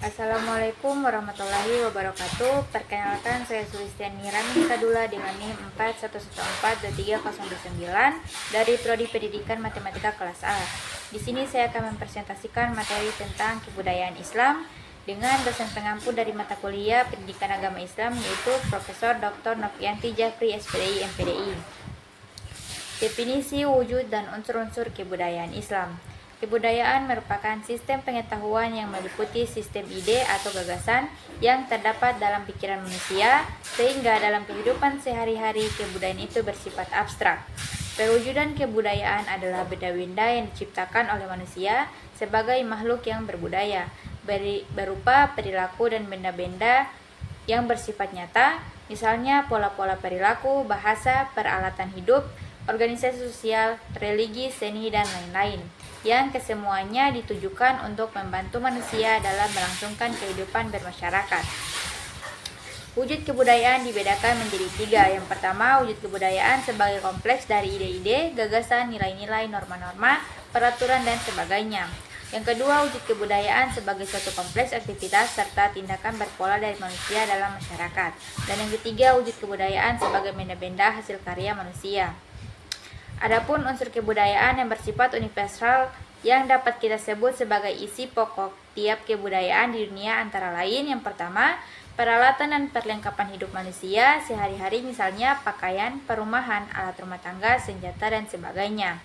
Assalamualaikum warahmatullahi wabarakatuh. Perkenalkan, saya Sulistiani Rami Kadula dengan NIM 41142309 dari Prodi Pendidikan Matematika kelas A. Di sini saya akan mempresentasikan materi tentang kebudayaan Islam dengan dosen pengampu dari mata kuliah Pendidikan Agama Islam, yaitu Profesor Dr. Novianti Jafri, SPDI, MPDI. Definisi, wujud, dan unsur-unsur kebudayaan Islam. Kebudayaan merupakan sistem pengetahuan yang meliputi sistem ide atau gagasan yang terdapat dalam pikiran manusia, sehingga dalam kehidupan sehari-hari kebudayaan itu bersifat abstrak. Perwujudan kebudayaan adalah benda-benda yang diciptakan oleh manusia sebagai makhluk yang berbudaya, berupa perilaku dan benda-benda yang bersifat nyata, misalnya pola-pola perilaku, bahasa, peralatan hidup, organisasi sosial, religi, seni, dan lain-lain, yang kesemuanya ditujukan untuk membantu manusia dalam melangsungkan kehidupan bermasyarakat. Wujud kebudayaan dibedakan menjadi 3. Yang pertama, wujud kebudayaan sebagai kompleks dari ide-ide, gagasan, nilai-nilai, norma-norma, peraturan, dan sebagainya. Yang kedua, wujud kebudayaan sebagai suatu kompleks aktivitas serta tindakan berpola dari manusia dalam masyarakat. Dan yang ketiga, wujud kebudayaan sebagai benda-benda hasil karya manusia. Adapun unsur kebudayaan yang bersifat universal yang dapat kita sebut sebagai isi pokok tiap kebudayaan di dunia antara lain: yang pertama, peralatan dan perlengkapan hidup manusia sehari-hari, misalnya pakaian, perumahan, alat rumah tangga, senjata, dan sebagainya.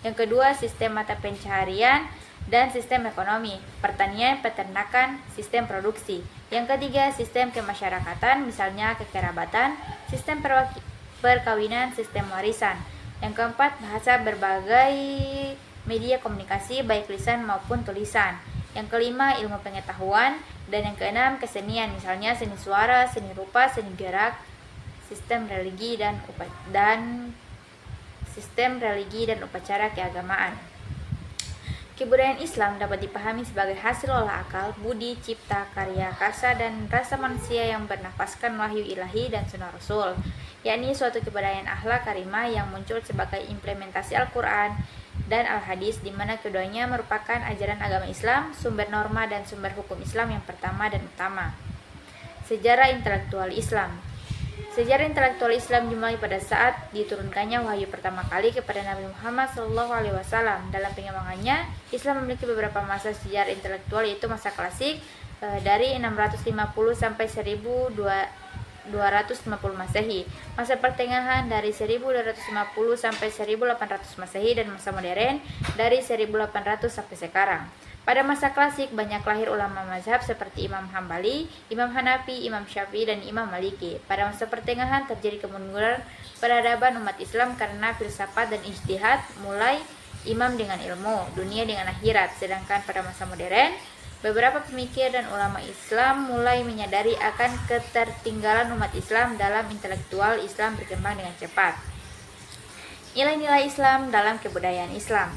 Yang kedua, sistem mata pencaharian dan sistem ekonomi, pertanian, peternakan, sistem produksi. Yang ketiga, sistem kemasyarakatan, misalnya kekerabatan, sistem perkawinan, sistem warisan. Yang keempat, bahasa, berbagai media komunikasi baik lisan maupun tulisan. Yang kelima, ilmu pengetahuan. Dan yang keenam, kesenian, misalnya seni suara, seni rupa, seni gerak, sistem religi dan upacara keagamaan. Kebudayaan Islam dapat dipahami sebagai hasil olah akal, budi, cipta, karya, karsa, dan rasa manusia yang bernafaskan wahyu ilahi dan sunnah Rasul, yakni suatu kebudayaan akhlak karimah yang muncul sebagai implementasi Al-Quran dan Al-Hadis, di mana keduanya merupakan ajaran agama Islam, sumber norma dan sumber hukum Islam yang pertama dan utama. Sejarah intelektual Islam. Sejarah intelektual Islam dimulai pada saat diturunkannya wahyu pertama kali kepada Nabi Muhammad SAW. Dalam pengembangannya, Islam memiliki beberapa masa sejarah intelektual, yaitu masa klasik dari 650 sampai 1250 Masehi, masa pertengahan dari 1250 sampai 1800 Masehi, dan masa modern dari 1800 sampai sekarang. Pada masa klasik banyak lahir ulama mazhab seperti Imam Hambali, Imam Hanafi, Imam Syafi'i, dan Imam Maliki. Pada masa pertengahan terjadi kemunduran peradaban umat Islam karena filsafat dan ijtihad, mulai imam dengan ilmu, dunia dengan akhirat. Sedangkan pada masa modern, beberapa pemikir dan ulama Islam mulai menyadari akan ketertinggalan umat Islam dalam intelektual. Islam berkembang dengan cepat. Nilai-nilai Islam dalam kebudayaan Islam.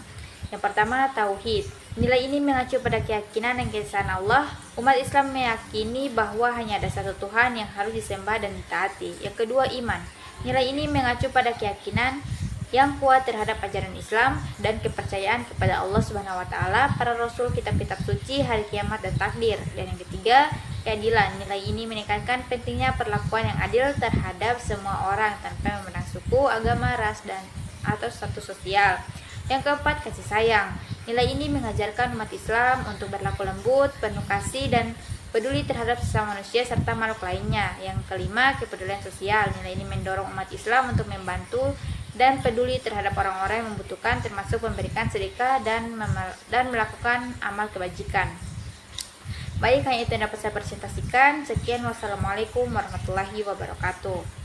Yang pertama, tauhid. Nilai ini mengacu pada keyakinan dan keesaan Allah. Umat Islam meyakini bahwa hanya ada satu Tuhan yang harus disembah dan ditaati. Yang kedua, iman. Nilai ini mengacu pada keyakinan yang kuat terhadap ajaran Islam dan kepercayaan kepada Allah Subhanahu wa taala, para rasul, kitab-kitab suci, hari kiamat, dan takdir. Dan yang ketiga, keadilan. Nilai ini menekankan pentingnya perlakuan yang adil terhadap semua orang tanpa memandang suku, agama, ras, dan atau status sosial. Yang keempat, kasih sayang. Nilai ini mengajarkan umat Islam untuk berlaku lembut, penuh kasih, dan peduli terhadap sesama manusia serta makhluk lainnya. Yang kelima, kepedulian sosial. Nilai ini mendorong umat Islam untuk membantu dan peduli terhadap orang-orang yang membutuhkan, termasuk memberikan sedekah dan melakukan amal kebajikan. Baik, hanya itu yang dapat saya presentasikan. Sekian, wassalamualaikum warahmatullahi wabarakatuh.